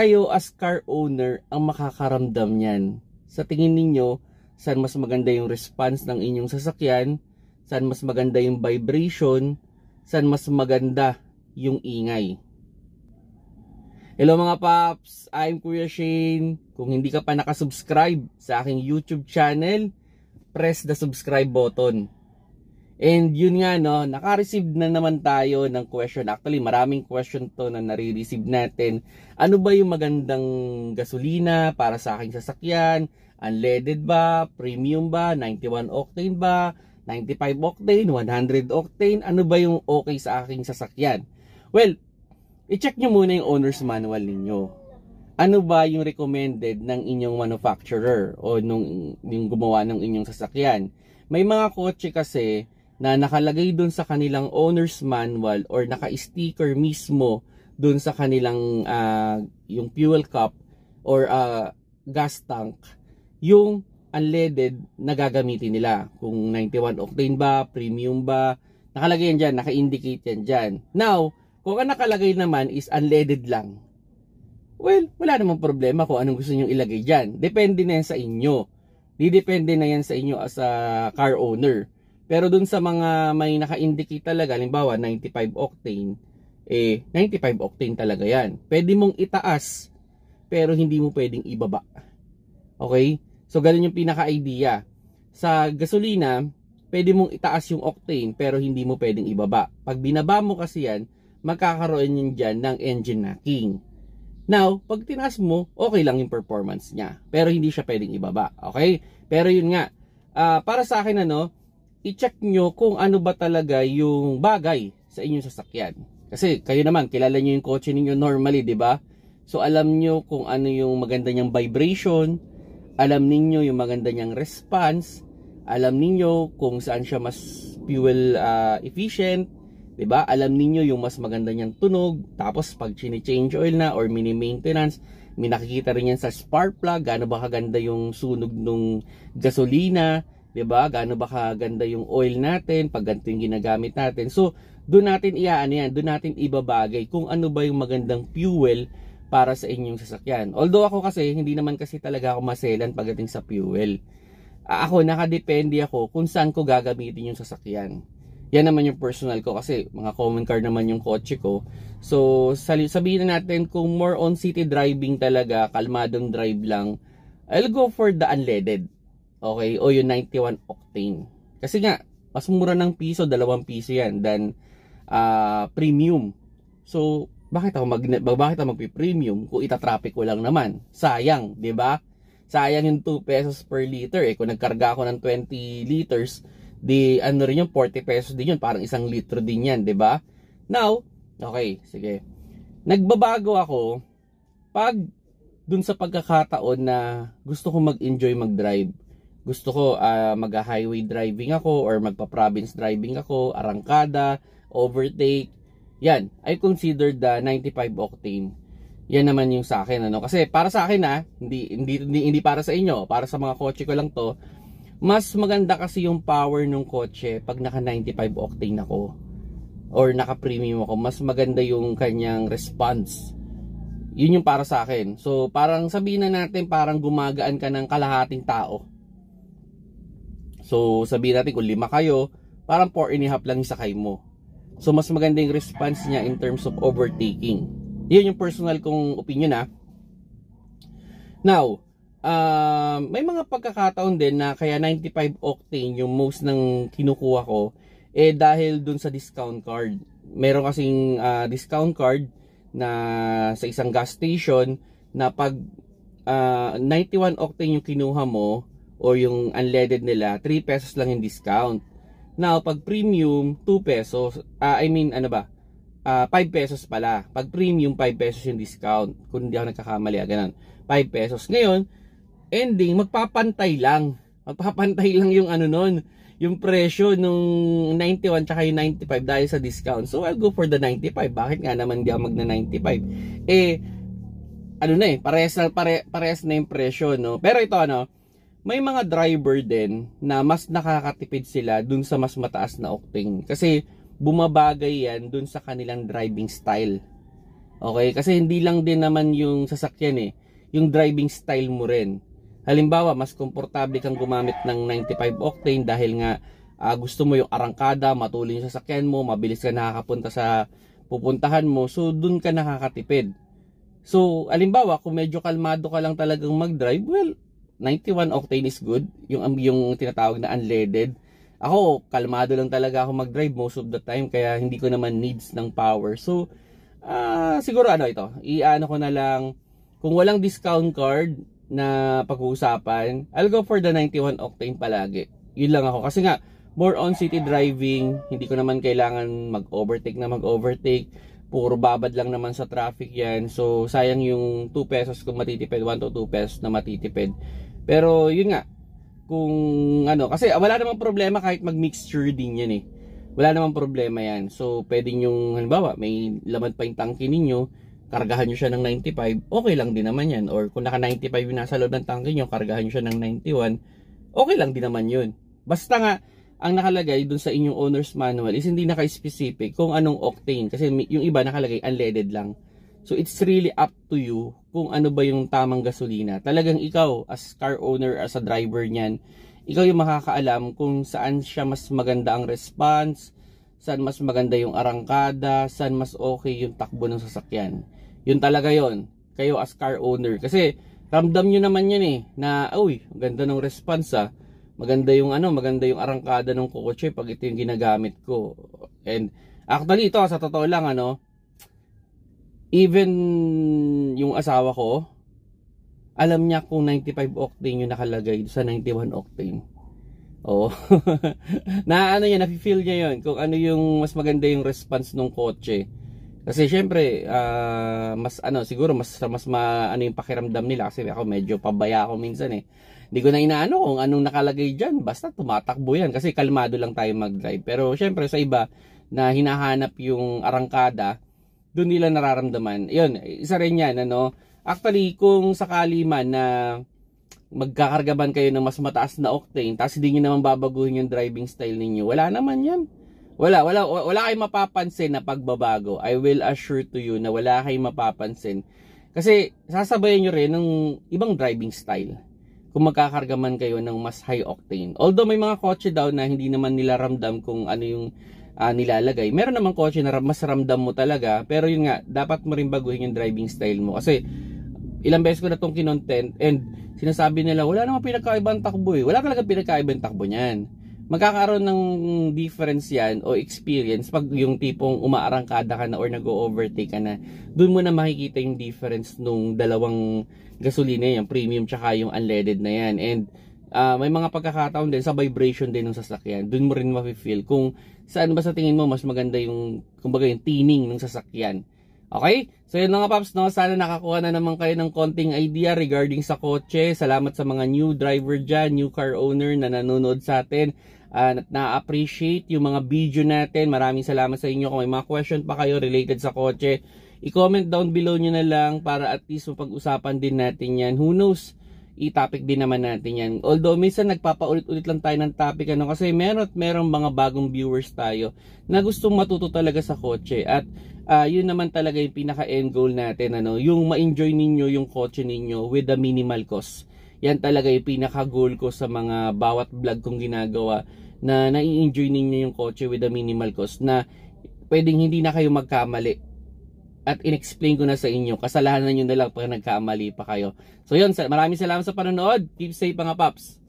kayo as car owner ang makakaramdam niyan. Sa tingin ninyo, saan mas maganda yung response ng inyong sasakyan, saan mas maganda yung vibration, saan mas maganda yung ingay. Hello mga paps, I'm Kuya Shane. Kung hindi ka pa nakasubscribe sa aking YouTube channel, press the subscribe button. And yun nga no, naka-receive na naman tayo ng question. Actually, maraming question to na nare-receive natin. Ano ba yung magandang gasolina para sa aking sasakyan? Unleaded ba? Premium ba? 91 octane ba? 95 octane? 100 octane? Ano ba yung okay sa aking sasakyan? Well, i-check nyo muna yung owner's manual ninyo. Ano ba yung recommended ng inyong manufacturer o yung gumawa ng inyong sasakyan? May mga kotse kasi na nakalagay dun sa kanilang owner's manual or naka-sticker mismo dun sa kanilang yung fuel cap or gas tank, yung unleaded na gagamitin nila. Kung 91 octane ba, premium ba, nakalagay yan dyan, naka-indicate yan dyan. Now, kung ang nakalagay naman is unleaded lang, well, wala namang problema kung anong gusto nyo ilagay dyan. Depende na yan sa inyo. Didepende na yan sa inyo as a car owner. Pero dun sa mga may naka-indicate talaga, halimbawa 95 octane, 95 octane talaga yan. Pwede mong itaas, pero hindi mo pwedeng ibaba. Okay? So, ganun yung pinaka-idea. Sa gasolina, pwede mong itaas yung octane, pero hindi mo pwedeng ibaba. Pag binaba mo kasi yan, magkakaroon yun dyan ng engine knocking. Now, pag tinaas mo, okay lang yung performance niya. Pero hindi siya pwedeng ibaba. Okay? Pero yun nga, para sa akin i-check nyo kung ano ba talaga yung bagay sa inyong sasakyan. Kasi kayo naman, kilala nyo yung kotse ninyo normally, di ba? So alam nyo kung ano yung maganda niyang vibration, alam niyo yung maganda niyang response, alam niyo kung saan siya mas fuel efficient, di ba? Alam niyo yung mas maganda niyang tunog, tapos pag chine-change oil na or mini-maintenance, may nakikita rin yan sa spark plug, gaano ba kaganda yung sunog ng gasolina, diba? Gaano ba kaganda yung oil natin pag ganito yung ginagamit natin. So, doon natin doon natin ibabagay kung ano ba yung magandang fuel para sa inyong sasakyan. Although ako kasi, hindi naman kasi talaga ako maselan pagdating sa fuel. Ako, nakadepende ako kung saan ko gagamitin yung sasakyan. Yan naman yung personal ko kasi mga common car naman yung kotse ko. So, sabihin na natin kung more on city driving talaga, kalmadong drive lang, I'll go for the unleaded. Okay, o yung 91 octane. Kasi nga, mas mura ng piso, 2 piso yan than premium. So, bakit ako magpi-premium kung ita-traffic ko lang naman? Sayang, 'di ba? Sayang yung 2 pesos per liter. Kung nagkarga ako ng 20 liters, di ano rin yung 40 pesos din yun, parang 1 litro din yan, 'di ba? Now, okay, sige. Nagbabago ako pag dun sa pagkakataon na gusto ko mag-enjoy mag-drive. Gusto ko mag-highway driving ako or magpa-province driving ako, arangkada, overtake. Yan, I consider the 95 octane. Yan naman yung sa akin kasi para sa akin hindi para sa inyo, para sa mga kotse ko lang to. Mas maganda kasi yung power ng kotse pag naka 95 octane ako or naka premium ako, mas maganda yung kanyang response. Yun yung para sa akin. So parang sabihin na natin parang gumagaan ka ng kalahating tao. So, sabihin natin kung 5 kayo, parang 4.5 lang yung sakay mo. So, mas maganda yung response niya in terms of overtaking. Yun yung personal kong opinion Now, may mga pagkakataon din na kaya 95 octane yung most ng kinukuha ko, dahil dun sa discount card. Meron kasing discount card na sa isang gas station na pag 91 octane yung kinuha mo, o yung unleaded nila, 3 pesos lang yung discount. Now, pag premium, 2 pesos. 5 pesos pala. Pag premium, 5 pesos yung discount. Kung hindi ako nagkakamali, ganun. 5 pesos. Ngayon, ending, magpapantay lang. Magpapantay lang yung yung presyo nung 91 tsaka yung 95 dahil sa discount. So, I'll go for the 95. Bakit nga naman hindi ako magna 95? Parehas na yung presyo, no? Pero ito, may mga driver din na mas nakakatipid sila dun sa mas mataas na octane kasi bumabagay yan dun sa kanilang driving style. Okay? Kasi hindi lang din naman yung sasakyan yung driving style mo rin. Halimbawa, mas komportable kang gumamit ng 95 octane dahil nga gusto mo yung arangkada, matulin yung sasakyan mo, mabilis ka nakakapunta sa pupuntahan mo, so dun ka nakakatipid. So, halimbawa, kung medyo kalmado ka lang talagang mag-drive, well, 91 octane is good, yung tinatawag na unleaded. Ako, kalmado lang talaga ako mag-drive most of the time, kaya hindi ko naman needs ng power. So, siguro ito, i-ano ko na lang, kung walang discount card na pag-uusapan, I'll go for the 91 octane palagi. Yun lang ako. Kasi nga, more on city driving, hindi ko naman kailangan mag-overtake. Puro babad lang naman sa traffic yan. So, sayang yung 2 pesos kung matitipid, 1 to 2 pesos na matitipid. Pero, yun nga, kung kasi wala namang problema kahit mag-mixture din yan Wala namang problema yan. So, pwede yung, halimbawa, may laman pa yung tangke ninyo, kargahan nyo siya ng 95, okay lang din naman yan. Or kung naka 95 yung nasa loob ng tangke nyo, kargahan nyo siya ng 91, okay lang din naman yun. Basta nga, ang nakalagay dun sa inyong owner's manual is hindi naka-specific kung anong octane. Kasi yung iba nakalagay unleaded lang. So, it's really up to you kung ano ba yung tamang gasolina. Talagang ikaw, as car owner, as a driver niyan, ikaw yung makakaalam kung saan siya mas maganda ang response, saan mas maganda yung arangkada, saan mas okay yung takbo ng sasakyan. Yun talaga yon, kayo as car owner. Kasi ramdam nyo naman yun na, uy, ganda ng response maganda yung maganda yung arangkada ng kotse pag ito yung ginagamit ko. And actually ito, sa totoo lang even yung asawa ko, alam niya kung 95 octane yung nakalagay sa 91 octane. Oo. Na-feel niya yun kung ano yung mas maganda yung response ng kotse. Kasi syempre, mas siguro mas yung pakiramdam nila kasi ako medyo pabaya ako minsan Hindi ko na inaano kung anong nakalagay diyan, basta tumatakbo yan kasi kalmado lang tayo mag-drive. Pero syempre sa iba na hinahanap yung arangkada, doon nila nararamdaman. 'Yun, isa rin 'yan Actually, kung sakali man na magkakargaban kayo ng mas mataas na octane, tapos hindi niyo naman babaguhin yung driving style ninyo, wala naman 'yan. Wala kayong mapapansin na pagbabago. I will assure to you na wala kayong mapapansin. Kasi sasabayan nyo rin ng ibang driving style kung magkakarga man kayo ng mas high octane. Although may mga kotse daw na hindi naman nila ramdam kung ano yung nilalagay. Meron namang kotse na mas ramdam mo talaga. Pero yun nga, dapat mo rin baguhin yung driving style mo. Kasi ilang beses ko na itong kinontent and sinasabi nila, wala namang pinagkaibang takbo Wala talaga pinagkaibang takbo niyan. Magkakaroon ng difference yan o experience pag yung tipong umaarangkada ka na or nag-overtake ka na. Doon mo na makikita yung difference nung dalawang gasolina yung premium tsaka yung unleaded na yan. And may mga pagkakataon din sa vibration din ng sasakyan. Doon mo rin ma-feel kung saan ba sa tingin mo mas maganda yung, kumbaga yung tining ng sasakyan. Okay? So yun mga paps, sana nakakuha na naman kayo ng konting idea regarding sa kotse. Salamat sa mga new driver dyan, new car owner na nanonood sa atin. Na-appreciate yung mga video natin. Maraming salamat sa inyo. Kung may mga question pa kayo related sa kotse, i-comment down below nyo na lang para at least mapag-usapan din natin yan. Who knows, i-topic din naman natin yan. Although minsan nagpapaulit-ulit lang tayo ng topic kasi merong mga bagong viewers tayo na gustong matuto talaga sa kotse. At yun naman talaga yung pinaka-end goal natin, yung ma-enjoy ninyo yung kotse ninyo with the minimal cost. Yan talaga yung pinaka-goal ko sa mga bawat vlog kong ginagawa, na nai-enjoy ninyo yung kotse with a minimal cost, na pwedeng hindi na kayo magkamali. At in-explain ko na sa inyo, kasalanan nyo na lang pag nagkamali pa kayo. So yun, maraming salamat sa panonood. Keep safe mga paps.